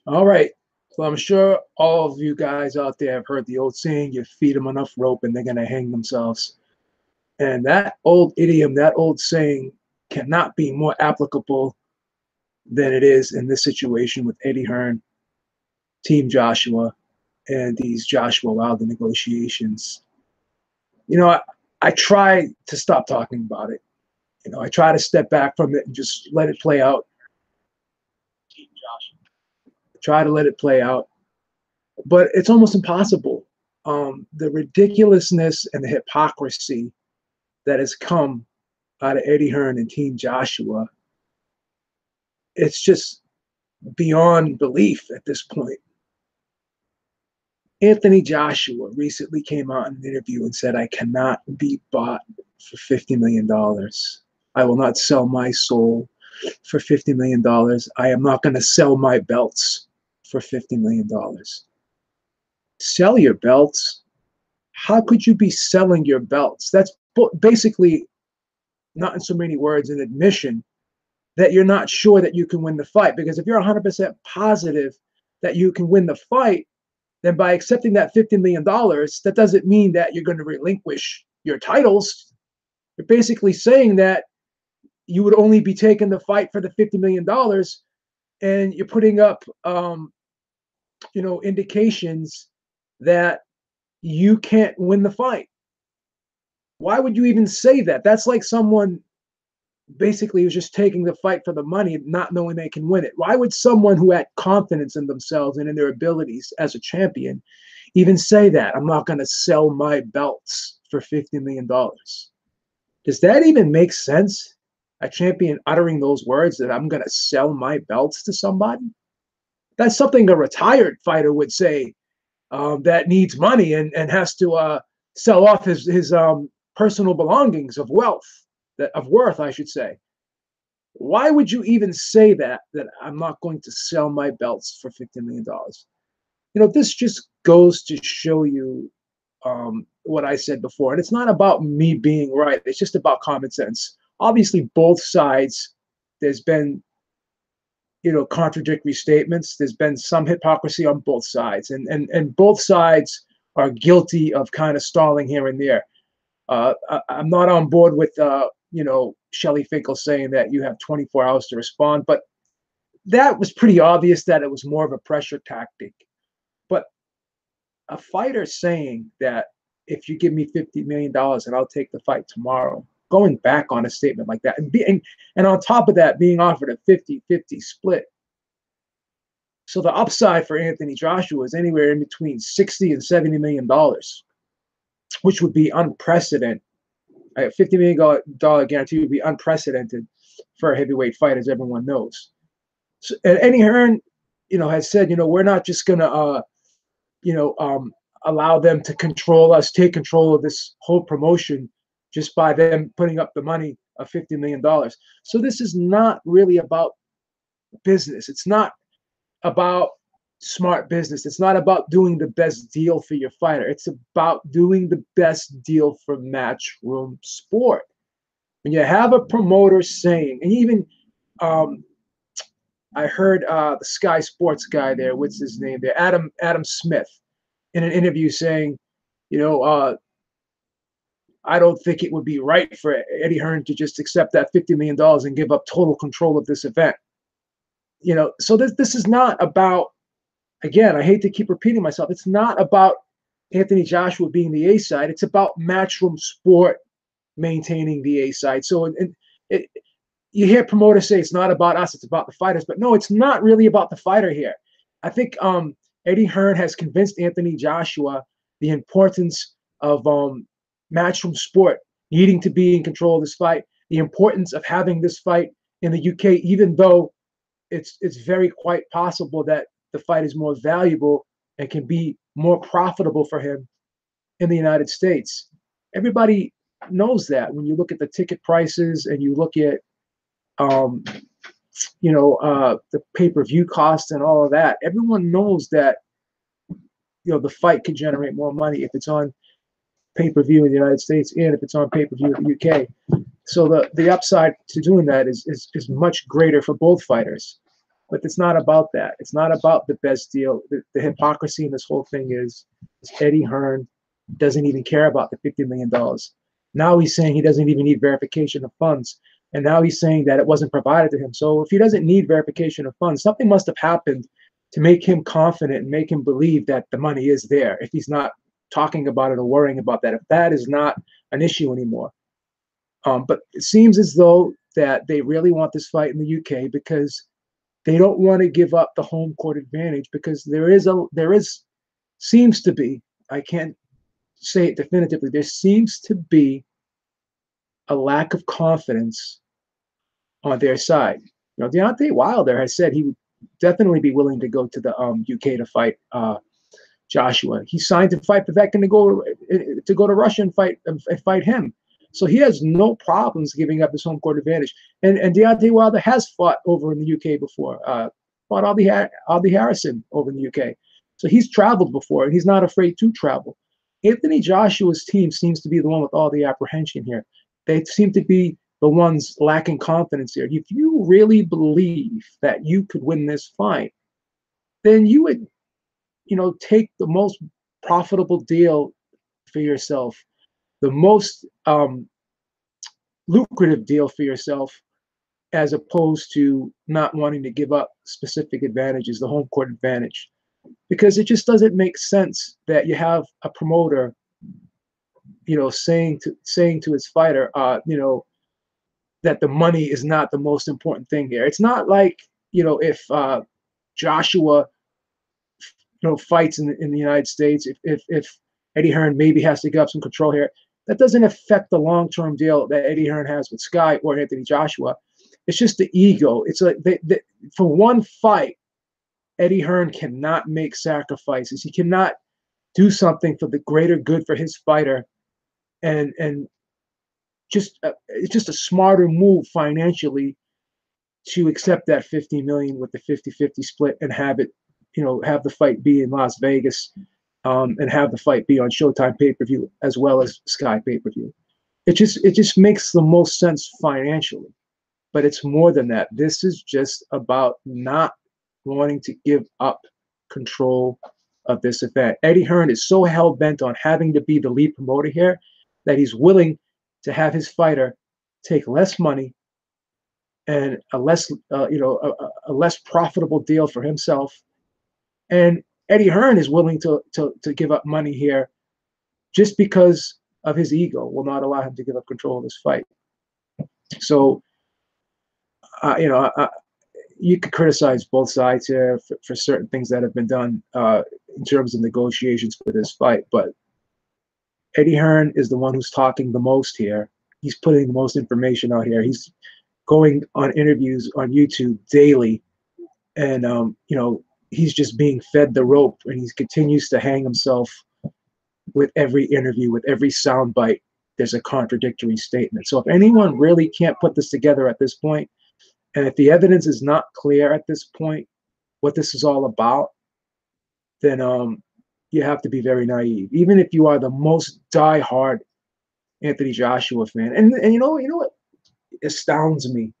All right. Well, I'm sure all of you guys out there have heard the old saying, you feed them enough rope and they're going to hang themselves. And that old idiom, that old saying cannot be more applicable than it is in this situation with Eddie Hearn, Team Joshua, and these Joshua Wilder negotiations. You know, I try to stop talking about it. I try to step back from it and just let it play out. Try to let it play out. But it's almost impossible. The ridiculousness and the hypocrisy that has come out of Eddie Hearn and Team Joshua, it's just beyond belief at this point. Anthony Joshua recently came out in an interview and said, I cannot be bought for $50 million. I will not sell my soul for $50 million. I am not going to sell my belts for $50 million. Sell your belts? How could you be selling your belts? That's basically, not in so many words, an admission that you're not sure that you can win the fight. Because if you're 100% positive that you can win the fight, then by accepting that $50 million, that doesn't mean that you're going to relinquish your titles. You're basically saying that you would only be taking the fight for the $50 million, and you're putting up, indications that you can't win the fight. Why would you even say that? That's like someone basically who's just taking the fight for the money, not knowing they can win it. Why would someone who had confidence in themselves and in their abilities as a champion even say that? I'm not going to sell my belts for $50 million. Does that even make sense? A champion uttering those words that I'm going to sell my belts to somebody? That's something a retired fighter would say, that needs money and has to sell off his personal belongings of wealth, of worth, I should say. Why would you even say that I'm not going to sell my belts for $50 million? This just goes to show you what I said before. And it's not about me being right. It's just about common sense. Obviously, both sides, there's been, contradictory statements. There's been some hypocrisy on both sides. And both sides are guilty of kind of stalling here and there. I'm not on board with, Shelly Finkel saying that you have 24 hours to respond, but that was pretty obvious that it was more of a pressure tactic. But a fighter saying that if you give me $50 million and I'll take the fight tomorrow, going back on a statement like that, and on top of that, being offered a 50-50 split. So the upside for Anthony Joshua is anywhere in between $60 and $70 million, which would be unprecedented. A $50 million guarantee would be unprecedented for a heavyweight fight, as everyone knows. So, and Eddie Hearn, has said, we're not just going to, allow them to control us, take control of this whole promotion just by them putting up the money of $50 million. So this is not really about business. It's not about smart business. It's not about doing the best deal for your fighter. It's about doing the best deal for Matchroom Sport. When you have a promoter saying, and even I heard the Sky Sports guy there, what's his name there, Adam Smith, in an interview saying, I don't think it would be right for Eddie Hearn to just accept that $50 million and give up total control of this event. So this is not about, again, I hate to keep repeating myself, it's not about Anthony Joshua being the A side. It's about Matchroom Sport maintaining the A side. So you hear promoters say it's not about us, it's about the fighters. But no, it's not really about the fighter here. I think Eddie Hearn has convinced Anthony Joshua the importance of Matchroom Sport needing to be in control of this fight, the importance of having this fight in the UK, even though it's very quite possible that the fight is more valuable and can be more profitable for him in the United States. Everybody knows that when you look at the ticket prices and you look at the pay-per-view cost and all of that. Everyone knows that the fight could generate more money if it's on pay-per-view in the United States and if it's on pay-per-view in the UK. So the upside to doing that is much greater for both fighters. But it's not about that. It's not about the best deal. The hypocrisy in this whole thing is Eddie Hearn doesn't even care about the $50 million. Now he's saying he doesn't even need verification of funds. And now he's saying that it wasn't provided to him. So if he doesn't need verification of funds, something must have happened to make him confident and make him believe that the money is there. If he's not talking about it or worrying about that, if that is not an issue anymore. But it seems as though that they really want this fight in the UK because they don't want to give up the home court advantage, because seems to be, I can't say it definitively, there seems to be a lack of confidence on their side. Deontay Wilder has said he would definitely be willing to go to the UK to fight Joshua. He signed to fight Povetkin to go to Russia and fight him. So he has no problems giving up his home court advantage. And Deontay Wilder has fought over in the UK before. Fought Aldi Harrison over in the UK. So he's traveled before, and he's not afraid to travel. Anthony Joshua's team seems to be the one with all the apprehension here. They seem to be the ones lacking confidence here. If you really believe that you could win this fight, then you would, take the most profitable deal for yourself, the most lucrative deal for yourself, as opposed to not wanting to give up specific advantages, the home court advantage. Because it just doesn't make sense that you have a promoter, saying to his fighter, that the money is not the most important thing here. It's not like, if Joshua, fights in the United States, if Eddie Hearn maybe has to give up some control here, that doesn't affect the long-term deal that Eddie Hearn has with Sky or Anthony Joshua. It's just the ego. It's like for one fight, Eddie Hearn cannot make sacrifices. He cannot do something for the greater good for his fighter, and it's just a smarter move financially to accept that $50 million with the 50-50 split and have it, have the fight be in Las Vegas, and have the fight be on Showtime pay-per-view as well as Sky pay-per-view. It just makes the most sense financially, but it's more than that. This is just about not wanting to give up control of this event. Eddie Hearn is so hell-bent on having to be the lead promoter here that he's willing to have his fighter take less money and a less profitable deal for himself. And Eddie Hearn is willing to give up money here just because of his ego will not allow him to give up control of this fight. So, you could criticize both sides here for certain things that have been done in terms of negotiations for this fight, but Eddie Hearn is the one who's talking the most here. He's putting the most information out here. He's going on interviews on YouTube daily, and he's just being fed the rope, and he continues to hang himself with every interview, with every soundbite. There's a contradictory statement. So if anyone really can't put this together at this point, and if the evidence is not clear at this point, what this is all about, then you have to be very naive. Even if you are the most diehard Anthony Joshua fan, and you know what astounds me,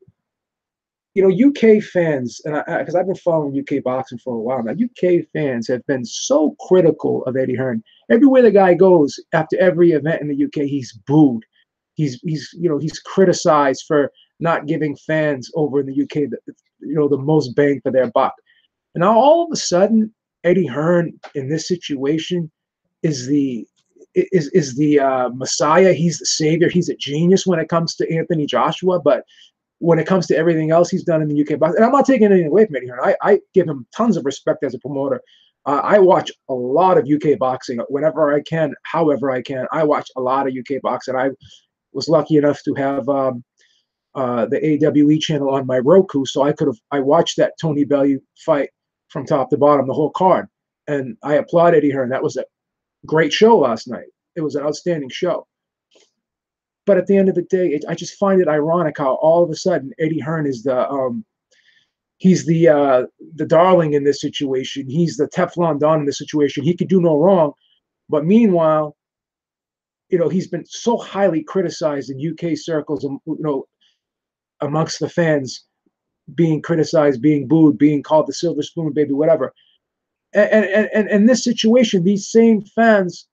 UK fans, and because I've been following UK boxing for a while now, UK fans have been so critical of Eddie Hearn. Everywhere the guy goes, after every event in the UK, he's booed. He's criticized for not giving fans over in the UK the most bang for their buck. And now all of a sudden, Eddie Hearn in this situation is the Messiah. He's the savior. He's a genius when it comes to Anthony Joshua, but when it comes to everything else he's done in the UK boxing, and I'm not taking anything away from Eddie Hearn. I give him tons of respect as a promoter. I watch a lot of UK boxing whenever I can, however I can. I watch a lot of UK boxing. I was lucky enough to have the AWE channel on my Roku, so I watched that Tony Bellew fight from top to bottom, the whole card, and I applaud Eddie Hearn. That was a great show last night. It was an outstanding show. But at the end of the day, I just find it ironic how all of a sudden Eddie Hearn is he's the darling in this situation. He's the Teflon Don in this situation. He could do no wrong, but meanwhile, he's been so highly criticized in UK circles, amongst the fans, being criticized, being booed, being called the silver spoon baby, whatever. And in this situation, these same fans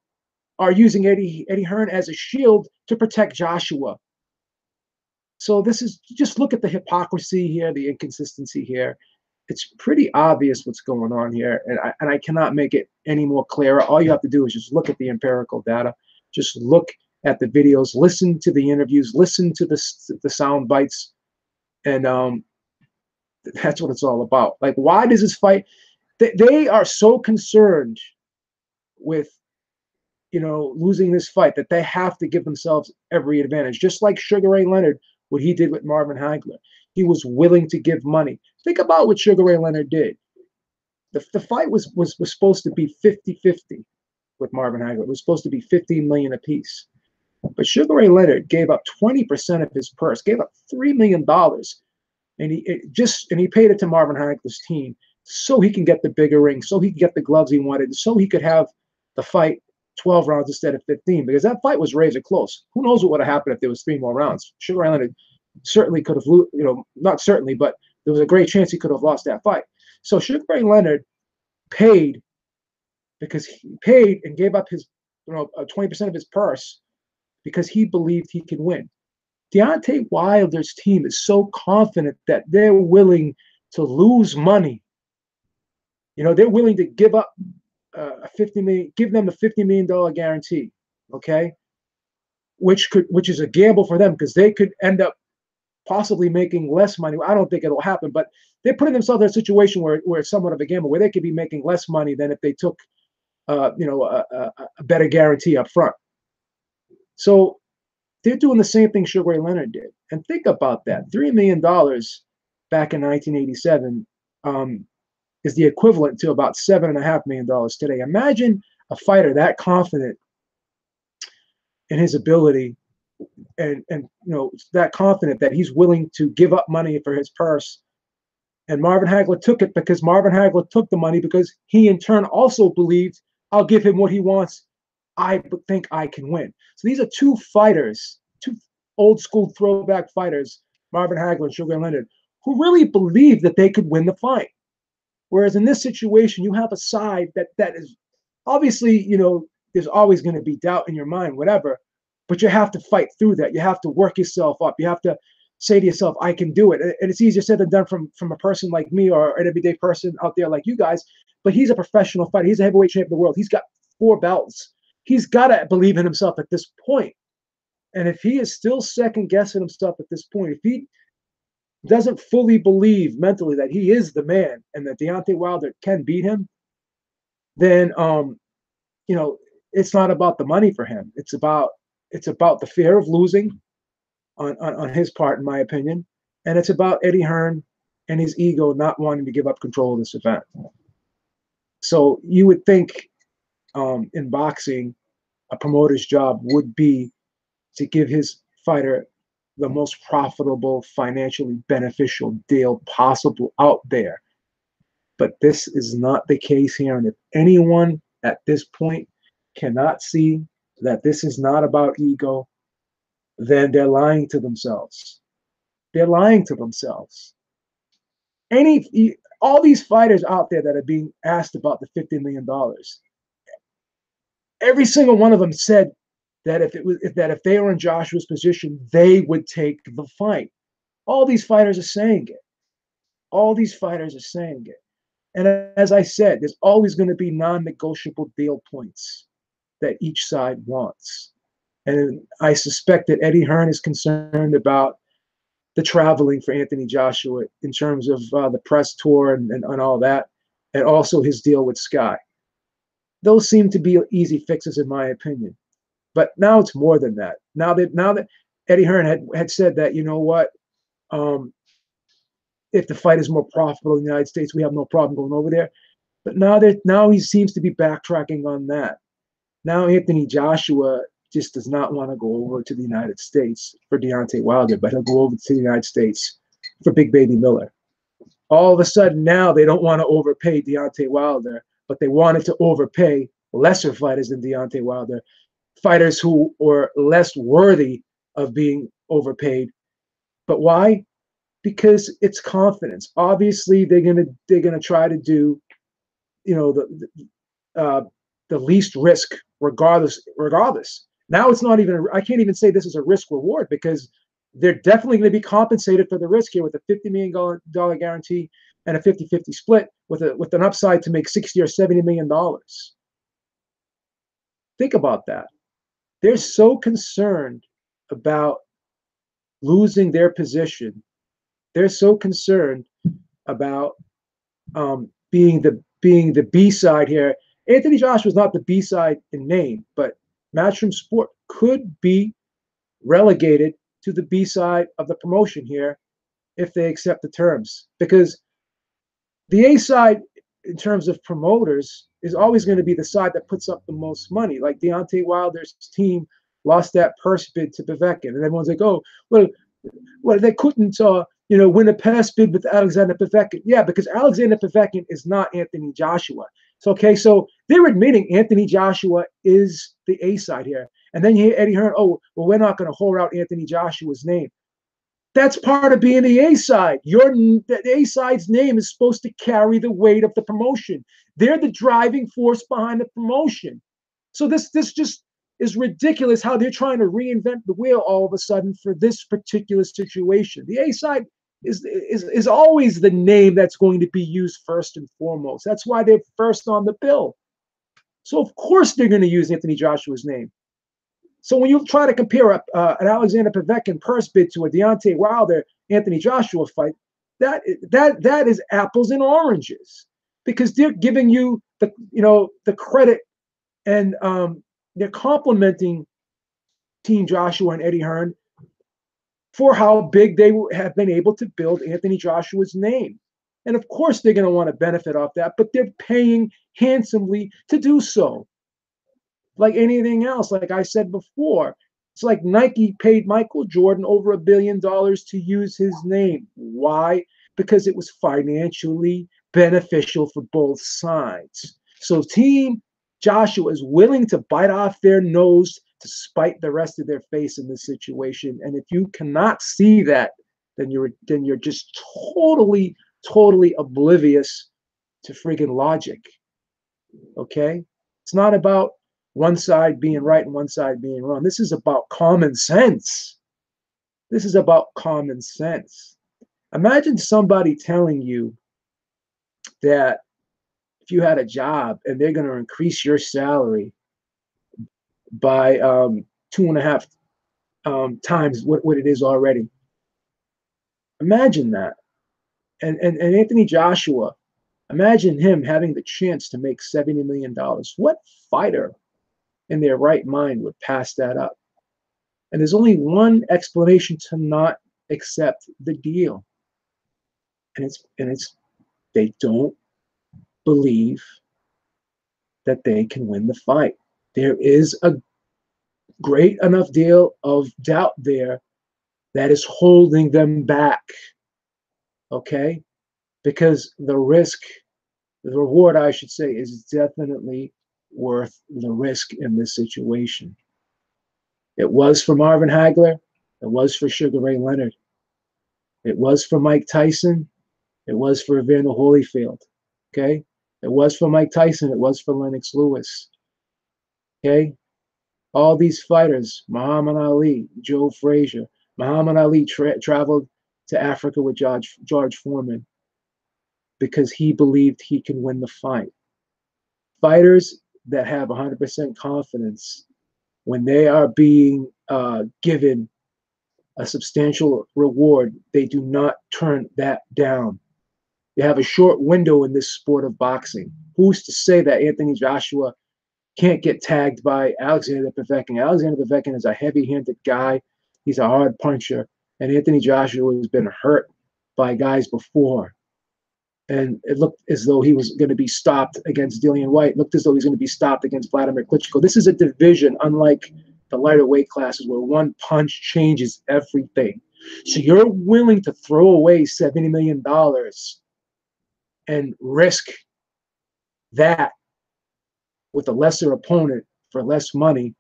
are using Eddie Hearn as a shield to protect Joshua. So this is, just look at the hypocrisy here, the inconsistency here. It's pretty obvious what's going on here, and I cannot make it any more clearer. All you have to do is just look at the empirical data, just look at the videos, listen to the interviews, listen to the sound bites, and that's what it's all about. Like, why does this fight? They are so concerned with, you know, losing this fight that they have to give themselves every advantage. Just like Sugar Ray Leonard, what he did with Marvin Hagler, he was willing to give money. Think about what Sugar Ray Leonard did. The fight was supposed to be 50-50 with Marvin Hagler. It was supposed to be $15 million apiece. But Sugar Ray Leonard gave up 20% of his purse, gave up $3 million, and he paid it to Marvin Hagler's team so he can get the bigger ring, so he could get the gloves he wanted, so he could have the fight 12 rounds instead of 15, because that fight was razor close. Who knows what would have happened if there was 3 more rounds? Sugar Ray Leonard certainly could have, you know, not certainly, but there was a great chance he could have lost that fight. So Sugar Ray Leonard paid, because he paid and gave up his, you know, 20% of his purse because he believed he could win. Deontay Wilder's team is so confident that they're willing to lose money. You know, they're willing to give up give them a $50 million guarantee, okay? Which is a gamble for them, because they could end up possibly making less money. I don't think it'll happen, but they're putting themselves in a situation where it's somewhat of a gamble, where they could be making less money than if they took, you know, a better guarantee up front. So they're doing the same thing Sugar Ray Leonard did. And think about that. $3 million back in 1987 is the equivalent to about $7.5 million today. Imagine a fighter that confident in his ability, and you know, that confident that he's willing to give up money for his purse. And Marvin Hagler took it because Marvin Hagler took the money because he in turn also believed, I'll give him what he wants. I think I can win. So these are two fighters, two old school throwback fighters, Marvin Hagler and Sugar Ray Leonard, who really believed that they could win the fight. Whereas in this situation, you have a side that is obviously, you know, there's always going to be doubt in your mind, whatever, but you have to fight through that. You have to work yourself up. You have to say to yourself, I can do it. And it's easier said than done from a person like me or an everyday person out there like you guys. But he's a professional fighter. He's a heavyweight champion of the world. He's got 4 belts. He's got to believe in himself at this point. And if he is still second guessing himself at this point, if he doesn't fully believe mentally that he is the man and that Deontay Wilder can beat him, then you know, it's not about the money for him. It's about the fear of losing on his part, in my opinion, and it's about Eddie Hearn and his ego not wanting to give up control of this event. So you would think in boxing, a promoter's job would be to give his fighter the most profitable, financially beneficial deal possible out there. But this is not the case here. And if anyone at this point cannot see that this is not about ego, then they're lying to themselves. They're lying to themselves. All these fighters out there that are being asked about the $50 million, every single one of them said that if they were in Joshua's position, they would take the fight. All these fighters are saying it. All these fighters are saying it. And as I said, there's always going to be non-negotiable deal points that each side wants. And I suspect that Eddie Hearn is concerned about the traveling for Anthony Joshua in terms of the press tour and all that, and also his deal with Sky. Those seem to be easy fixes, in my opinion. But now it's more than that. Now that Eddie Hearn had said that, you know what, if the fight is more profitable in the United States, we have no problem going over there. But now he seems to be backtracking on that. Now Anthony Joshua just does not want to go over to the United States for Deontay Wilder, but he'll go over to the United States for Big Baby Miller. All of a sudden now they don't want to overpay Deontay Wilder, but they wanted to overpay lesser fighters than Deontay Wilder, fighters who were less worthy of being overpaid. But why? because it's confidence. Obviously, they're gonna try to do, you know, the least risk, regardless. Now it's not even. I can't even say this is a risk reward because they're definitely going to be compensated for the risk here with a $50 million guarantee and a 50-50 split with an upside to make $60 or $70 million. Think about that. They're so concerned about losing their position. They're so concerned about being the B side here. Anthony Joshua is not the B side in name, but Matchroom Sport could be relegated to the B side of the promotion here if they accept the terms, because the A side in terms of promoters is always going to be the side that puts up the most money. Like Deontay Wilder's team lost that purse bid to Povetkin, and everyone's like, "Oh, well, they couldn't, win a purse bid with Alexander Povetkin." Yeah, because Alexander Povetkin is not Anthony Joshua. So okay, so they're admitting Anthony Joshua is the A side here, and then you hear Eddie Hearn, "Oh, well, we're not going to whore out Anthony Joshua's name." That's part of being the A side. The A side's name is supposed to carry the weight of the promotion. They're the driving force behind the promotion. So this just is ridiculous how they're trying to reinvent the wheel all of a sudden for this particular situation. The A side is always the name that's going to be used first and foremost. That's why they're first on the bill. So of course they're going to use Anthony Joshua's name. So when you try to compare an Alexander Povetkin purse bid to a Deontay Wilder Anthony Joshua fight, that is apples and oranges, because they're giving you the credit, and they're complimenting Team Joshua and Eddie Hearn for how big they have been able to build Anthony Joshua's name. And of course they're going to want to benefit off that, but they're paying handsomely to do so. Like anything else, like I said before, it's like Nike paid Michael Jordan over $1 billion to use his name. Why? Because it was financially beneficial for both sides. So Team Joshua is willing to bite off their nose to spite the rest of their face in this situation. And if you cannot see that, then you're just totally oblivious to freaking logic. Okay? It's not about one side being right and one side being wrong. This is about common sense. This is about common sense. Imagine somebody telling you that if you had a job and they're going to increase your salary by 2.5 times what it is already. Imagine that. And Anthony Joshua, imagine him having the chance to make $70 million. What fighter in their right mind would pass that up? And there's only one explanation to not accept the deal. And it's they don't believe that they can win the fight. There is a great enough deal of doubt there that is holding them back. Okay? Because the reward, I should say, is definitely worth the risk in this situation. It was for Marvin Hagler. It was for Sugar Ray Leonard. It was for Mike Tyson. It was for Evander Holyfield. Okay? It was for Mike Tyson. It was for Lennox Lewis. Okay? All these fighters, Muhammad Ali, Joe Frazier. Muhammad Ali traveled to Africa with George Foreman because he believed he can win the fight. Fighters that have 100% confidence, when they are being given a substantial reward, they do not turn that down. You have a short window in this sport of boxing. Who's to say that Anthony Joshua can't get tagged by Alexander Povetkin? Alexander Povetkin is a heavy-handed guy. He's a hard puncher. And Anthony Joshua has been hurt by guys before. And it looked as though he was going to be stopped against Dillian Whyte. It looked as though he's going to be stopped against Vladimir Klitschko. This is a division, unlike the lighter weight classes, where one punch changes everything. So you're willing to throw away $70 million and risk that with a lesser opponent for less money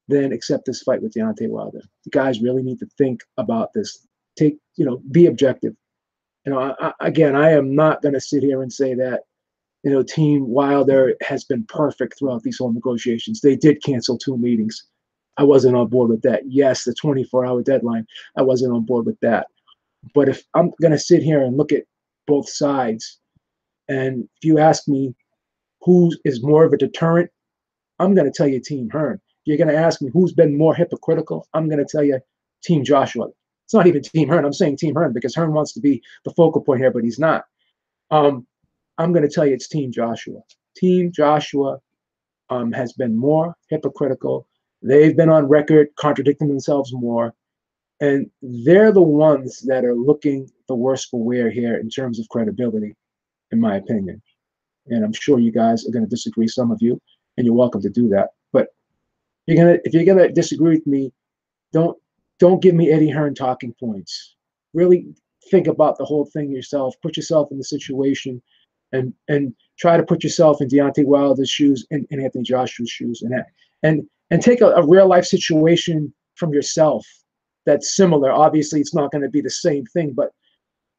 than accept this fight with Deontay Wilder. You guys really need to think about this take, be objective. Again, I am not going to sit here and say that, Team Wilder has been perfect throughout these whole negotiations. They did cancel 2 meetings. I wasn't on board with that. Yes, the 24-hour deadline, I wasn't on board with that. But if I'm going to sit here and look at both sides, and if you ask me who is more of a deterrent, I'm going to tell you Team Hearn. If you're going to ask me who's been more hypocritical, I'm going to tell you Team Joshua. It's not even Team Hearn. I'm saying Team Hearn because Hearn wants to be the focal point here, but he's not. I'm going to tell you it's Team Joshua. Team Joshua has been more hypocritical. They've been on record contradicting themselves more. And they're the ones that are looking the worse for wear here in terms of credibility, in my opinion. And I'm sure you guys are going to disagree, some of you, and you're welcome to do that. But if you're gonna disagree with me, don't give me Eddie Hearn talking points. Really think about the whole thing yourself. Put yourself in the situation, and try to put yourself in Deontay Wilder's shoes and Anthony Joshua's shoes, and take a real life situation from yourself that's similar. Obviously, it's not going to be the same thing, but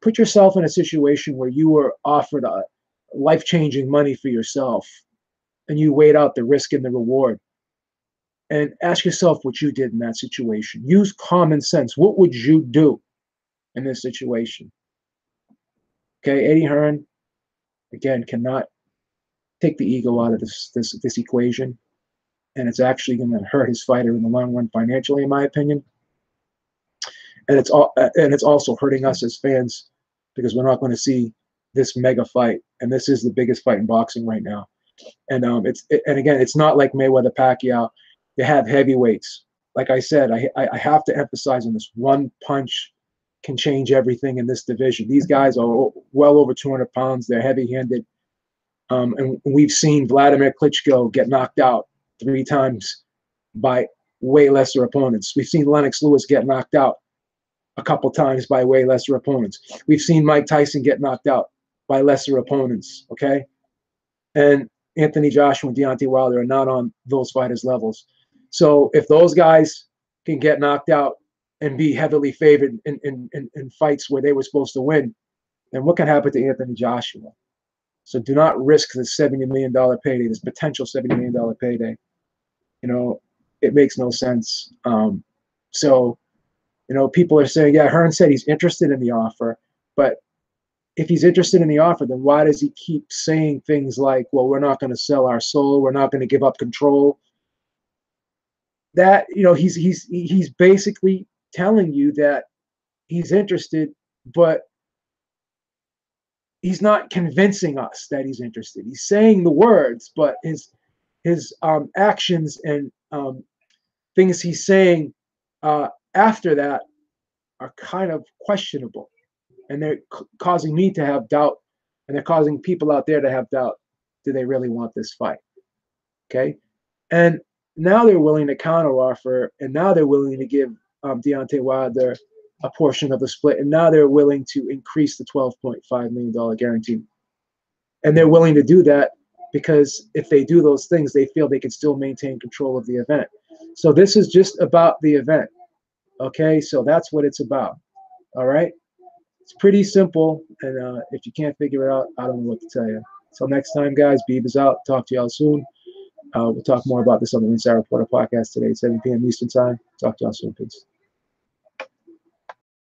put yourself in a situation where you were offered a life-changing money for yourself, and you weighed out the risk and the reward. And ask yourself what you did in that situation. Use common sense. What would you do in this situation? Okay, Eddie Hearn, again, cannot take the ego out of this equation, and it's actually going to hurt his fighter in the long run financially, in my opinion. And it's also hurting us as fans because we're not going to see this mega fight, and this is the biggest fight in boxing right now. And again, it's not like Mayweather Pacquiao. They have heavyweights. Like I said, I have to emphasize on this. One punch can change everything in this division. These guys are well over 200 pounds. They're heavy-handed. And we've seen Vladimir Klitschko get knocked out 3 times by way lesser opponents. We've seen Lennox Lewis get knocked out a couple times by way lesser opponents. We've seen Mike Tyson get knocked out by lesser opponents, okay? And Anthony Joshua and Deontay Wilder are not on those fighters' levels. So if those guys can get knocked out and be heavily favored in fights where they were supposed to win, then what can happen to Anthony Joshua? So do not risk this $70 million payday, this potential $70 million payday. It makes no sense. So people are saying, yeah, Hearn said he's interested in the offer, but if he's interested in the offer, then why does he keep saying things like, well, we're not going to sell our soul, we're not going to give up control? That, he's basically telling you that he's interested, but he's not convincing us that he's interested. He's saying the words, but his actions and things he's saying after that are kind of questionable. And they're causing me to have doubt, and they're causing people out there to have doubt. Do they really want this fight? Okay. And now they're willing to counteroffer, and now they're willing to give Deontay Wilder a portion of the split, and now they're willing to increase the $12.5 million guarantee. And they're willing to do that because if they do those things, they feel they can still maintain control of the event. So this is just about the event. Okay, so that's what it's about. All right. It's pretty simple, and if you can't figure it out, I don't know what to tell you. Until next time, guys, Beeb is out. Talk to y'all soon. We'll talk more about this on the Inside Reporter podcast today at 7 p.m. Eastern Time. Talk to y'all soon. Peace.